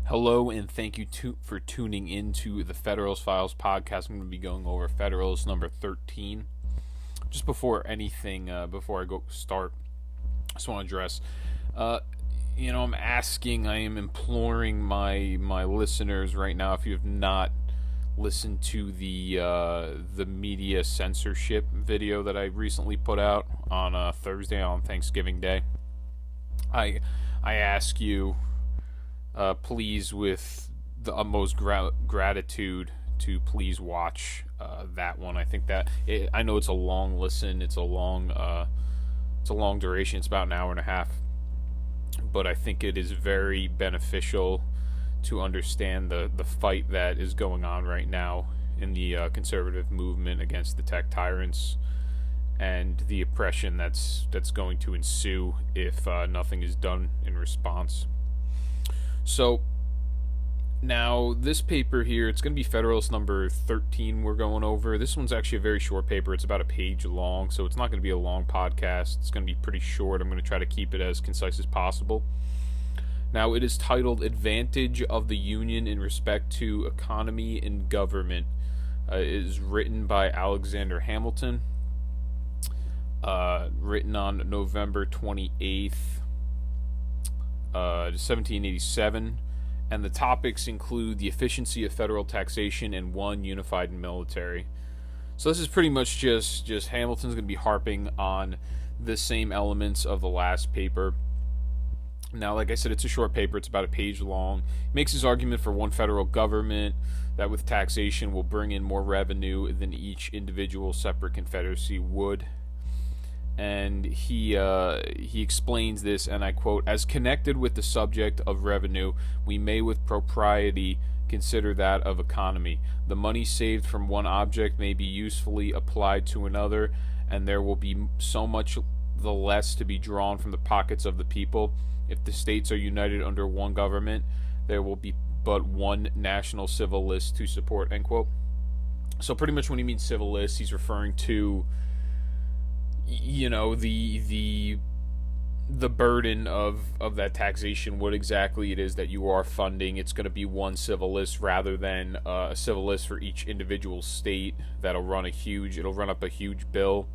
Hello, and thank you for tuning into the Federalist Files podcast. I'm going to be going over Federalist number 13. Just before anything, before I go start, I just want to address, I am imploring my listeners right now, if you have not listened to the media censorship video that I recently put out on Thursday on Thanksgiving Day, I ask you, please, with the utmost gratitude, to please watch that one. I think that I know it's a long listen. It's a long duration. It's about an hour and a half, but I think it is very beneficial to understand the fight that is going on right now in the conservative movement against the tech tyrants and the oppression that's going to ensue if nothing is done in response. So, now this paper here, it's going to be Federalist number 13 we're going over. This one's actually a very short paper. It's about a page long, so it's not going to be a long podcast. It's going to be pretty short. I'm going to try to keep it as concise as possible. Now, it is titled Advantage of the Union in Respect to Economy and Government. It is written by Alexander Hamilton, written on November 28th, 1787, and the topics include the efficiency of federal taxation and one unified military. So this is pretty much just Hamilton's going to be harping on the same elements of the last paper. Now, like I said, it's a short paper. It's about a page long. He makes his argument for one federal government that with taxation will bring in more revenue than each individual separate confederacy would. And he explains this, and I quote, "As connected with the subject of revenue, we may with propriety consider that of economy. The money saved from one object may be usefully applied to another, and there will be so much the less to be drawn from the pockets of the people. If the states are united under one government, there will be but one national civil list to support," end quote. So pretty much when he means civil list, he's referring to the burden of that taxation, what exactly it is that you are funding. It's going to be one civil list rather than a civil list for each individual state it'll run up a huge bill.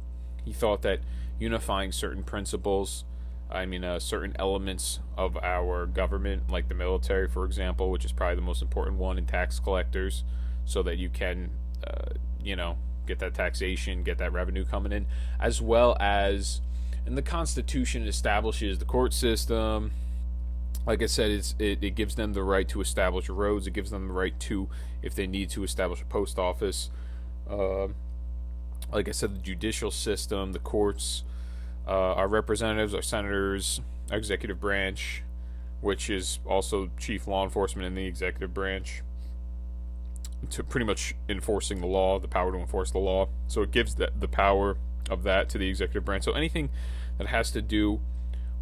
He thought that unifying certain principles, certain elements of our government, like the military, for example, which is probably the most important one, in tax collectors, so that you can, get that taxation, get that revenue coming in, as well as, and the Constitution establishes the court system. Like I said, it gives them the right to establish roads. It gives them the right to, if they need to, establish a post office. Like I said, the judicial system, the courts, our representatives, our senators, our executive branch, which is also chief law enforcement in the executive branch, to pretty much enforcing the law, the power to enforce the law. So it gives the power of that to the executive branch. So anything that has to do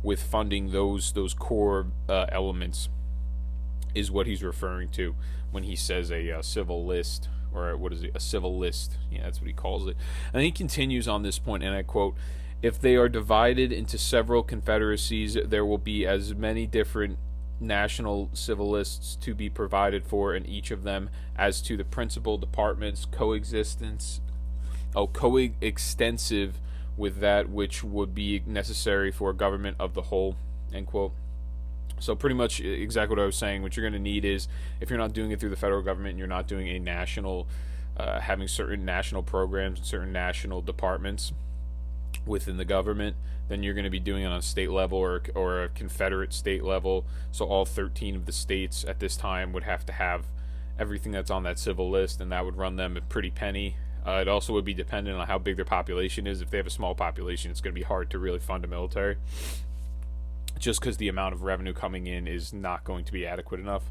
with funding those core elements is what he's referring to when he says a civil list, or what is it, a civil list. Yeah, that's what he calls it. And he continues on this point, and I quote, "If they are divided into several confederacies, there will be as many different national civil lists to be provided for in each of them as to the principal departments coextensive with that which would be necessary for a government of the whole," end quote. So pretty much exactly what I was saying. What you're going to need is, if you're not doing it through the federal government and you're not doing a national, having certain national programs and certain national departments within the government, then you're going to be doing it on a state level or a confederate state level. So all 13 of the states at this time would have to have everything that's on that civil list, and that would run them a pretty penny. It also would be dependent on how big their population is. If they have a small population, it's going to be hard to really fund a military, just because the amount of revenue coming in is not going to be adequate enough.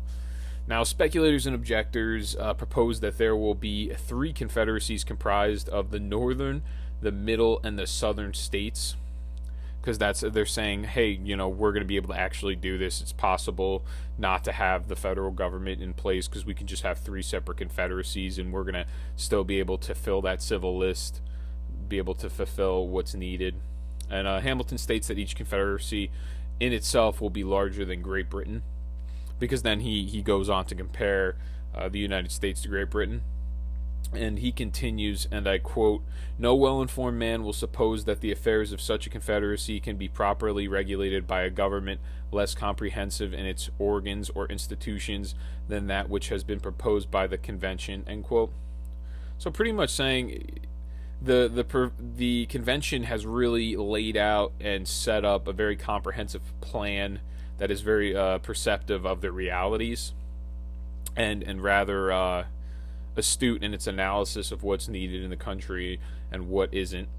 Now, speculators and objectors propose that there will be 3 confederacies comprised of the northern, the middle, and the southern states, because they're saying, hey, we're going to be able to actually do this. It's possible not to have the federal government in place, because we can just have 3 separate confederacies, and we're going to still be able to fill that civil list, be able to fulfill what's needed. And Hamilton states that each confederacy in itself will be larger than Great Britain, because then he goes on to compare the United States to Great Britain. And he continues, and I quote, "No well-informed man will suppose that the affairs of such a confederacy can be properly regulated by a government less comprehensive in its organs or institutions than that which has been proposed by the convention," end quote. So pretty much saying the convention has really laid out and set up a very comprehensive plan that is very perceptive of the realities, and rather astute in its analysis of what's needed in the country and what isn't.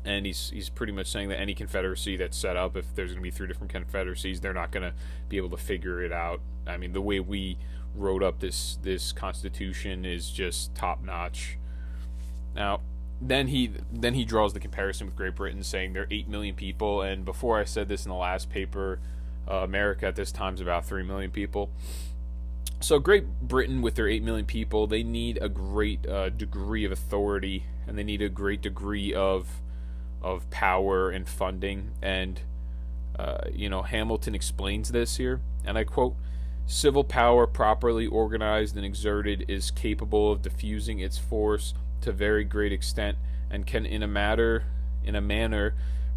And he's pretty much saying that any confederacy that's set up, if there's going to be 3 different confederacies, they're not going to be able to figure it out. I mean, the way we wrote up this constitution is just top notch. Now, then he draws the comparison with Great Britain, saying there are 8 million people, and before I said this in the last paper, America at this time is about 3 million people. So Great Britain, with their 8 million people, they need a great degree of authority, and they need a great degree of power and funding. And Hamilton explains this here, and I quote, "Civil power properly organized and exerted is capable of diffusing its force to very great extent, and can in a manner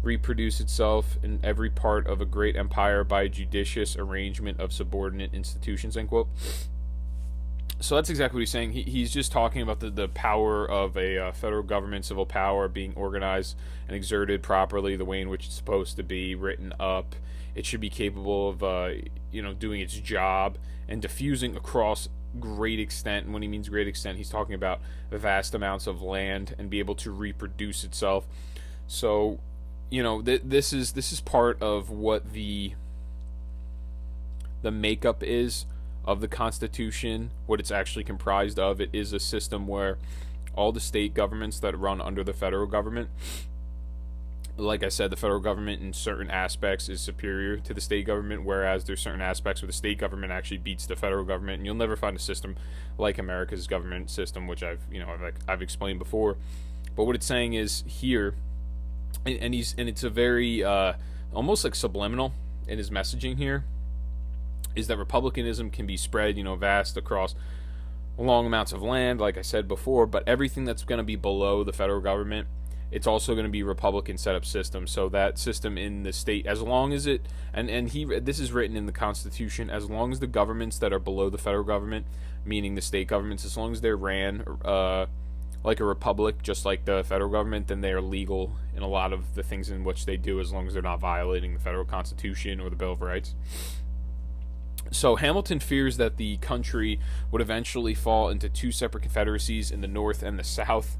reproduce itself in every part of a great empire by a judicious arrangement of subordinate institutions," end quote. So that's exactly what he's saying. He's just talking about the power of a federal government, civil power being organized and exerted properly, the way in which it's supposed to be written up. It should be capable of doing its job and diffusing across great extent. And when he means great extent, he's talking about vast amounts of land, and be able to reproduce itself. So this is part of what the makeup is of the Constitution, what it's actually comprised of. It is a system where all the state governments that run under the federal government, like I said, the federal government in certain aspects is superior to the state government, whereas there's certain aspects where the state government actually beats the federal government, and you'll never find a system like America's government system, which I've explained before. But what it's saying is here, and it's a very almost like subliminal in his messaging here, is that republicanism can be spread vast across long amounts of land, like I said before, but everything that's going to be below the federal government, it's also going to be Republican setup system. So that system in the state, as long as it, this is written in the Constitution, as long as the governments that are below the federal government, meaning the state governments, as long as they're ran like a republic, just like the federal government, then they are legal in a lot of the things in which they do, as long as they're not violating the federal Constitution or the Bill of Rights. So Hamilton fears that the country would eventually fall into 2 separate confederacies in the North and the South.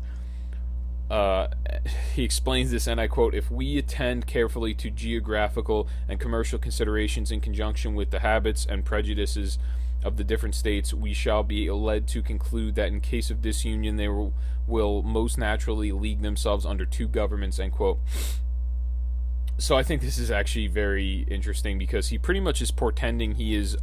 He explains this, and I quote, "If we attend carefully to geographical and commercial considerations in conjunction with the habits and prejudices of the different states, we shall be led to conclude that in case of disunion they will most naturally league themselves under 2 governments," end quote. So I think this is actually very interesting, because he pretty much is portending, he is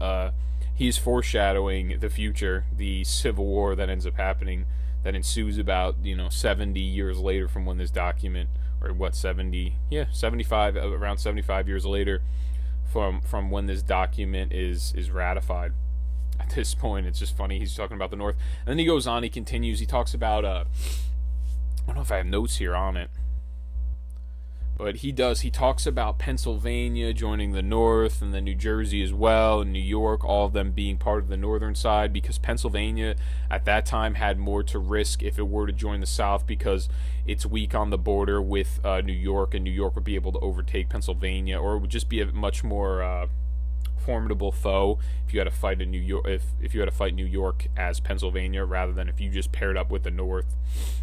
foreshadowing the future, the civil war that ends up happening, that ensues about 70 years later from when this document, or what, 75, around 75 years later from when this document is ratified. At this point, it's just funny. He's talking about the North, and then he goes on. He continues. He talks about I don't know if I have notes here on it, but he does. He talks about Pennsylvania joining the North, and then New Jersey as well, and New York, all of them being part of the northern side, because Pennsylvania at that time had more to risk if it were to join the South, because it's weak on the border with New York, and New York would be able to overtake Pennsylvania, or it would just be a much more formidable foe if you had to fight in New York, if you had to fight New York as Pennsylvania, rather than if you just paired up with the North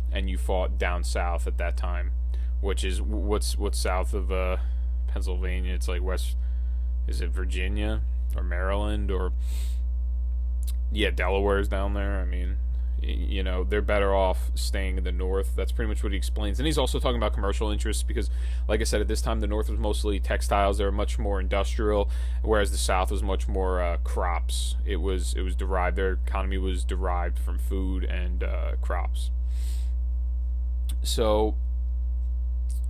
and you fought down south at that time, which is what's south of Pennsylvania. It's like west, is it Virginia or Maryland, or Delaware's down there. I mean, they're better off staying in the North. That's pretty much what he explains. And he's also talking about commercial interests, because, like I said, at this time the North was mostly textiles. They were much more industrial, whereas the South was much more crops. It was derived. Their economy was derived from food and crops. So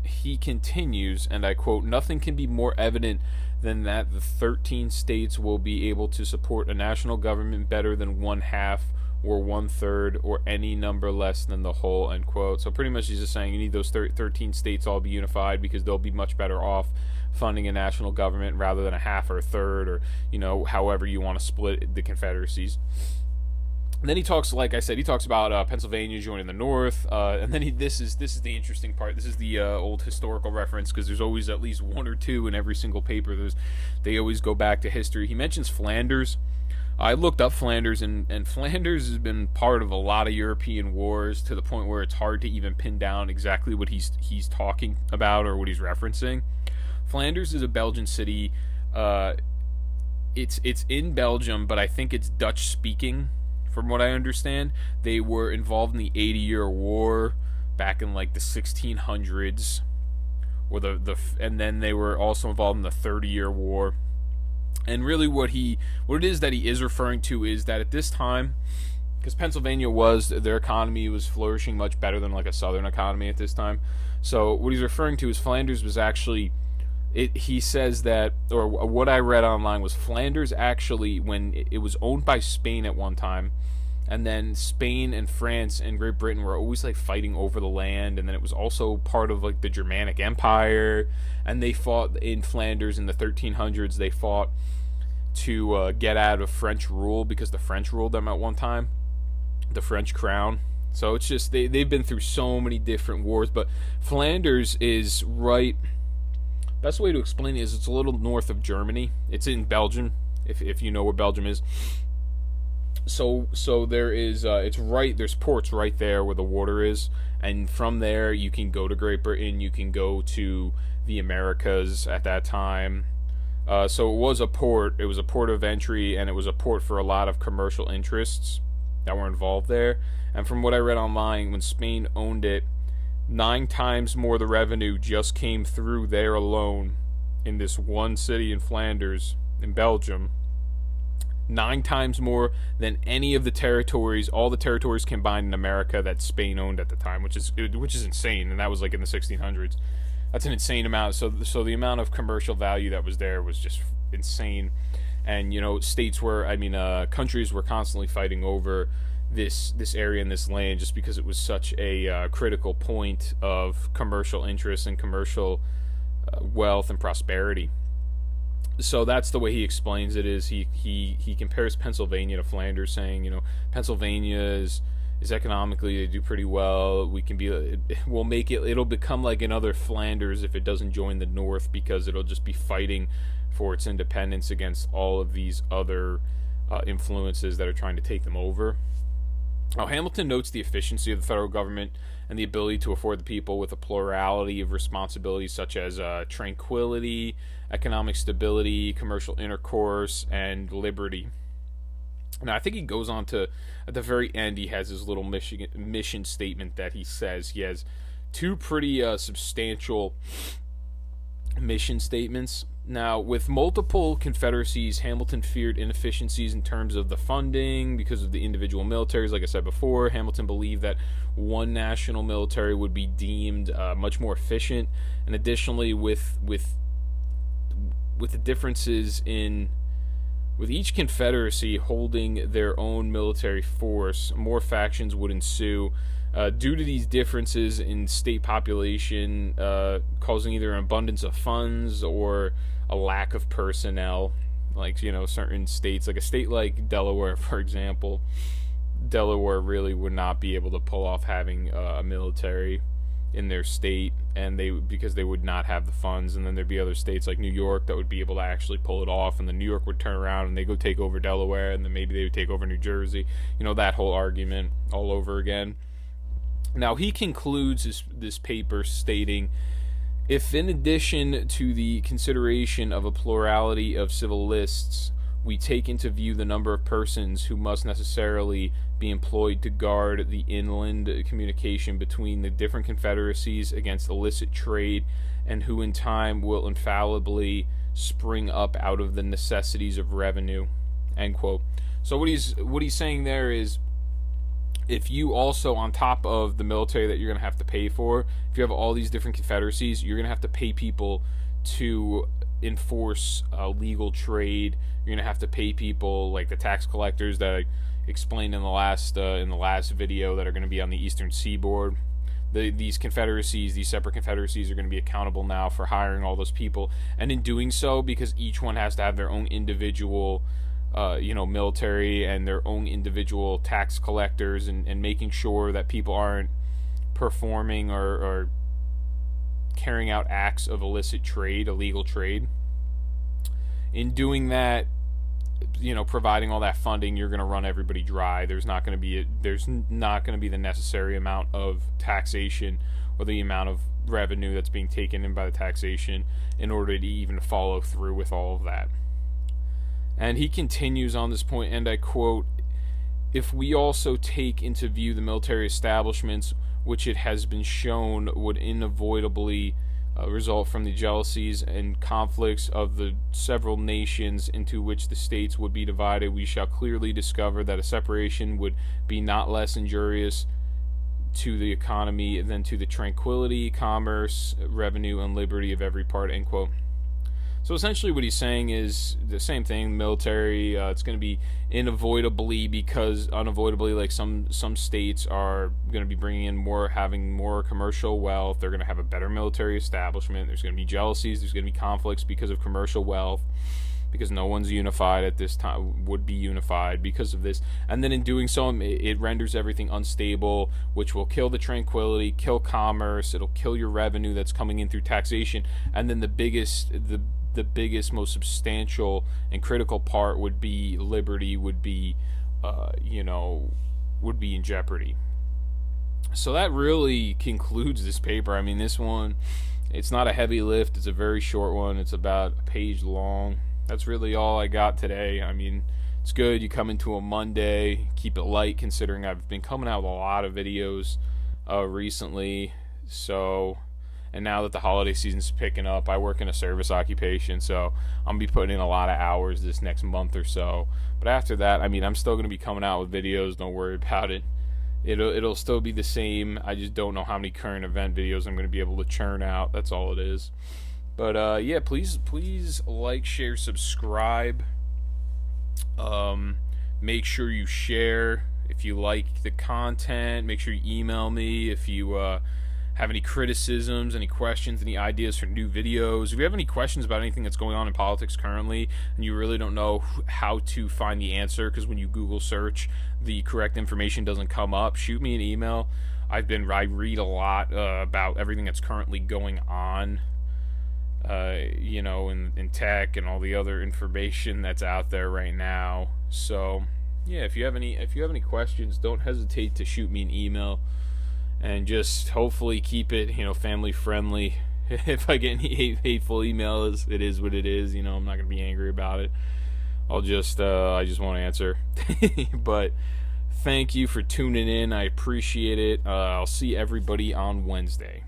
he continues, and I quote, "Nothing can be more evident then that the 13 states will be able to support a national government better than one half or one third or any number less than the whole, end quote. So pretty much he's just saying you need those 13 states all be unified because they'll be much better off funding a national government rather than a half or a third, or however you want to split the confederacies. And then he talks, like I said, he talks about Pennsylvania joining the North, and then this is the interesting part. This is the old historical reference, because there's always at least one or two in every single paper. They always go back to history. He mentions Flanders. I looked up Flanders, and Flanders has been part of a lot of European wars to the point where it's hard to even pin down exactly what he's talking about or what he's referencing. Flanders is a Belgian city. It's in Belgium, but I think it's Dutch speaking. From what I understand, they were involved in the 80-year war back in like the 1600s, and then they were also involved in the 30-year war. And really, what it is that he is referring to is that at this time, because Pennsylvania their economy was flourishing much better than like a southern economy at this time. So what he's referring to is Flanders was actually. He says that, or what I read online was Flanders actually, when it was owned by Spain at one time, and then Spain and France and Great Britain were always like fighting over the land, and then it was also part of like the Germanic Empire, and they fought in Flanders in the 1300s. They fought to get out of French rule because the French ruled them at one time, the French crown. So it's just they've been through so many different wars, but Flanders is right. Best way to explain it is it's a little north of Germany. It's in Belgium, if you know where Belgium is. So there is it's right. There's ports right there where the water is, and from there you can go to Great Britain. You can go to the Americas at that time. So it was a port. It was a port of entry, and it was a port for a lot of commercial interests that were involved there. And from what I read online, when Spain owned it, 9 times more the revenue just came through there alone in this one city in Flanders, in Belgium. 9 times more than any of the territories, all the territories combined in America that Spain owned at the time, which is insane, and that was like in the 1600s. That's an insane amount. So the amount of commercial value that was there was just insane. And countries were constantly fighting over this area and this land just because it was such a critical point of commercial interest and commercial wealth and prosperity. So that's the way he explains it. Is he compares Pennsylvania to Flanders, saying Pennsylvania is economically, they do pretty well. It'll become like another Flanders if it doesn't join the North, because it'll just be fighting for its independence against all of these other influences that are trying to take them over. Now, Hamilton notes the efficiency of the federal government and the ability to afford the people with a plurality of responsibilities such as tranquility, economic stability, commercial intercourse, and liberty. Now, I think he goes on to, at the very end, he has his little mission statement that he says. He has 2 pretty substantial mission statements. Now, with multiple confederacies, Hamilton feared inefficiencies in terms of the funding because of the individual militaries. Like I said before, Hamilton believed that one national military would be deemed much more efficient. And additionally, with the differences with each confederacy holding their own military force, more factions would ensue. Due to these differences in state population, causing either an abundance of funds or a lack of personnel, like certain states, like a state like Delaware, for example. Delaware really would not be able to pull off having a military in their state, and because they would not have the funds. And then there'd be other states like New York that would be able to actually pull it off, and then New York would turn around and they go take over Delaware, and then maybe they would take over New Jersey. That whole argument all over again. Now, he concludes this paper stating, if in addition to the consideration of a plurality of civil lists, we take into view the number of persons who must necessarily be employed to guard the inland communication between the different confederacies against illicit trade, and who in time will infallibly spring up out of the necessities of revenue, end quote. So what he's saying there is, if you also, on top of the military that you're going to have to pay for, if you have all these different confederacies, you're going to have to pay people to enforce legal trade. You're going to have to pay people like the tax collectors that I explained in the last video that are going to be on the eastern seaboard. These confederacies, these separate confederacies, are going to be accountable now for hiring all those people, and in doing so, because each one has to have their own individual military and their own individual tax collectors, and making sure that people aren't performing or carrying out acts of illicit trade, illegal trade. In doing that, providing all that funding, you're going to run everybody dry. There's not going to be the necessary amount of taxation or the amount of revenue that's being taken in by the taxation in order to even follow through with all of that. And he continues on this point, and I quote, "If we also take into view the military establishments, which it has been shown would unavoidably result from the jealousies and conflicts of the several nations into which the states would be divided, we shall clearly discover that a separation would be not less injurious to the economy than to the tranquility, commerce, revenue, and liberty of every part," end quote. So essentially what he's saying is the same thing. Military, it's going to be unavoidably, like some states are going to be bringing in having more commercial wealth. They're going to have a better military establishment. There's going to be jealousies. There's going to be conflicts because of commercial wealth, because no one's unified at this time, would be unified because of this. And then in doing so, it renders everything unstable, which will kill the tranquility, kill commerce. It'll kill your revenue that's coming in through taxation. And then the biggest, most substantial and critical part would be liberty, would be in jeopardy. So that really concludes this paper. I mean, this one, it's not a heavy lift. It's a very short one. It's about a page long. That's really all I got today. I mean, it's good. You come into a Monday, keep it light, considering I've been coming out with a lot of videos recently. So, and now that the holiday season's picking up, I work in a service occupation, so I'm going to be putting in a lot of hours this next month or so. But after that, I mean, I'm still going to be coming out with videos. Don't worry about it. It'll still be the same. I just don't know how many current event videos I'm going to be able to churn out. That's all it is. But yeah, please like, share, subscribe. Make sure you share if you like the content. Make sure you email me if you have any criticisms, any questions, any ideas for new videos. If you have any questions about anything that's going on in politics currently and you really don't know how to find the answer, because when you Google search, the correct information doesn't come up, shoot me an email. I read a lot about everything that's currently going on, in tech and all the other information that's out there right now. So yeah, if you have any questions, don't hesitate to shoot me an email. And just hopefully keep it, family friendly. If I get any hateful emails, it is what it is. I'm not gonna be angry about it. I just won't answer. But thank you for tuning in. I appreciate it. I'll see everybody on Wednesday.